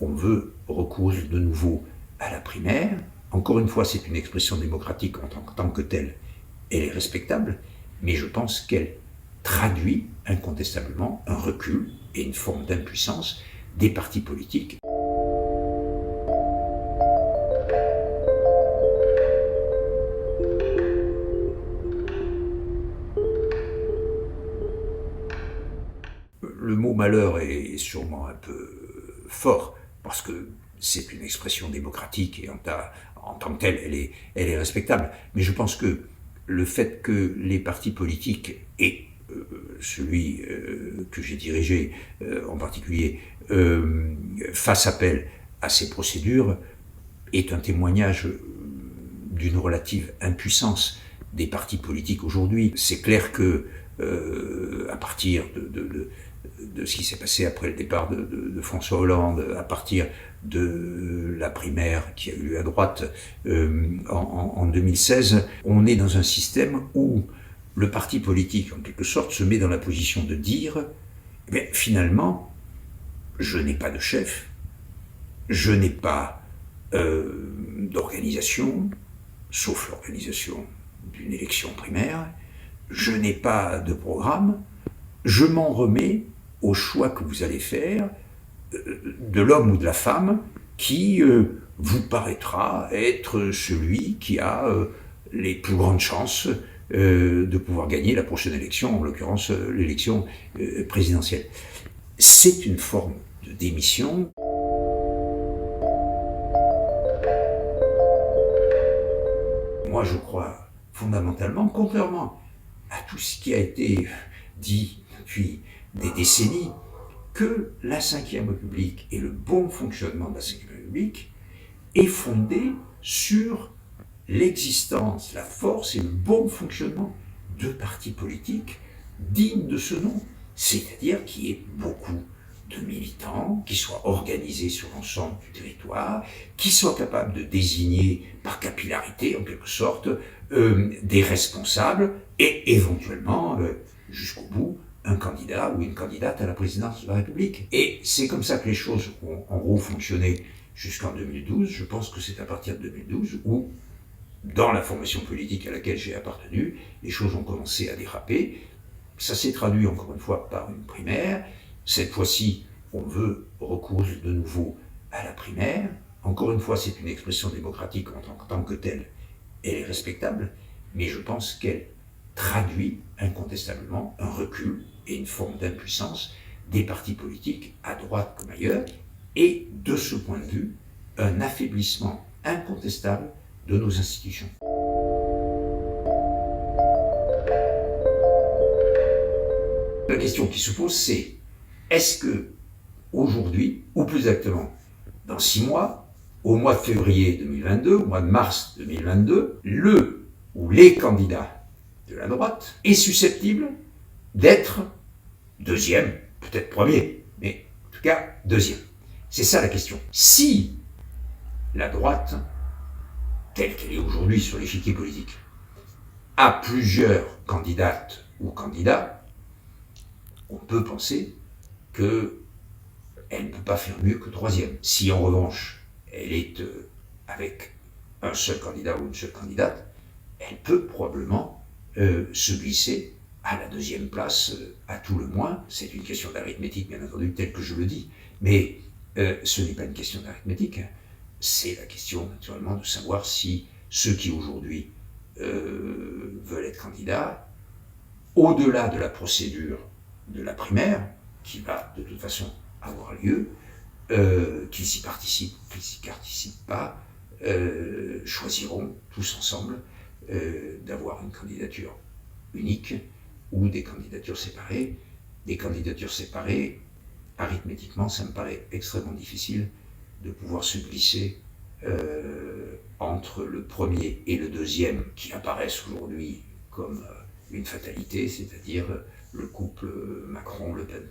on veut recourir de nouveau à la primaire. Encore une fois, c'est une expression démocratique en tant que telle, elle est respectable, mais je pense qu'elle traduit incontestablement un recul et une forme d'impuissance des partis politiques. Le mot malheur est sûrement un peu fort, parce que c'est une expression démocratique et en tant que telle, elle est respectable. Mais je pense que le fait que les partis politiques et celui que j'ai dirigé en particulier fassent appel à ces procédures est un témoignage d'une relative impuissance des partis politiques aujourd'hui. C'est clair que à partir de ce qui s'est passé après le départ de François Hollande, à partir de la primaire qui a eu lieu à droite en 2016, on est dans un système où le parti politique, en quelque sorte, se met dans la position de dire eh bien, finalement, je n'ai pas de chef, je n'ai pas d'organisation, sauf l'organisation d'une élection primaire, je n'ai pas de programme, je m'en remets au choix que vous allez faire de l'homme ou de la femme qui vous paraîtra être celui qui a les plus grandes chances de pouvoir gagner la prochaine élection, en l'occurrence l'élection présidentielle. C'est une forme de démission. Moi, je crois fondamentalement, contrairement à tout ce qui a été dit depuis des décennies, que la Ve République et le bon fonctionnement de la Ve République est fondé sur l'existence, la force et le bon fonctionnement de partis politiques dignes de ce nom, c'est-à-dire qu'il y ait beaucoup de militants, qui soient organisés sur l'ensemble du territoire, qui soient capables de désigner par capillarité, en quelque sorte, des responsables et éventuellement, jusqu'au bout, un candidat ou une candidate à la présidence de la République. Et c'est comme ça que les choses ont en gros fonctionné jusqu'en 2012. Je pense que c'est à partir de 2012 où, dans la formation politique à laquelle j'ai appartenu, les choses ont commencé à déraper. Ça s'est traduit encore une fois par une primaire. Cette fois-ci, on veut recourir de nouveau à la primaire. Encore une fois, c'est une expression démocratique en tant que telle, elle est respectable, mais je pense qu'elle traduit incontestablement un recul et une forme d'impuissance des partis politiques, à droite comme ailleurs, et de ce point de vue, un affaiblissement incontestable de nos institutions. La question qui se pose, c'est est-ce que aujourd'hui, ou plus exactement dans 6 mois, au mois de février 2022, au mois de mars 2022, le ou les candidats de la droite est susceptible d'être deuxième, peut-être premier, mais en tout cas deuxième. C'est ça la question. Si la droite, telle qu'elle est aujourd'hui sur l'échiquier politique, a plusieurs candidates ou candidats, on peut penser qu'elle ne peut pas faire mieux que troisième. Si en revanche, elle est avec un seul candidat ou une seule candidate, elle peut probablement se glisser à la deuxième place, à tout le moins. C'est une question d'arithmétique, bien entendu, telle que je le dis, mais ce n'est pas une question d'arithmétique, hein. C'est la question, naturellement, de savoir si ceux qui aujourd'hui veulent être candidats, au-delà de la procédure de la primaire, qui va de toute façon avoir lieu, qu'ils s'y participent, qu'ils s'y participent pas, choisiront tous ensemble d'avoir une candidature unique ou des candidatures séparées. Des candidatures séparées, arithmétiquement, ça me paraît extrêmement difficile de pouvoir se glisser entre le premier et le deuxième qui apparaissent aujourd'hui comme une fatalité, c'est-à-dire le couple Macron-Le Pen.